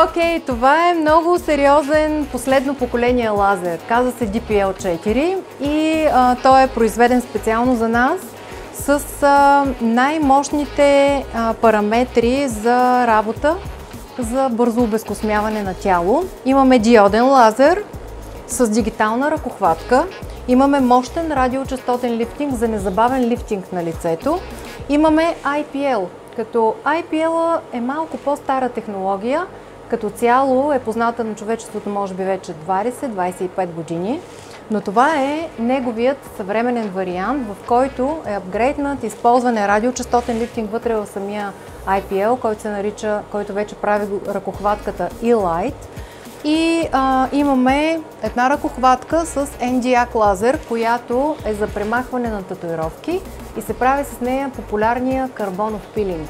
Окей, това е много сериозен последно поколение лазер. Казва се DPL4 и той е произведен специално за нас с най-мощните параметри за работа, за бързо обезкосмяване на тяло. Имаме диоден лазер с дигитална ръкохватка. Имаме мощен радиочестотен лифтинг за незабавен лифтинг на лицето. Имаме IPL, като IPL е малко по-стара технология. Като цяло е позната на човечеството може би вече 20-25 години, но това е неговият съвременен вариант, в който е апгрейднат използване радиочестотен лифтинг вътре в самия IPL, който се нарича, който вече прави ръкохватката E-Light. И имаме една ръкохватка с Nd:YAG лазер, която е за премахване на татуировки и се прави с нея популярния карбонов пилинг.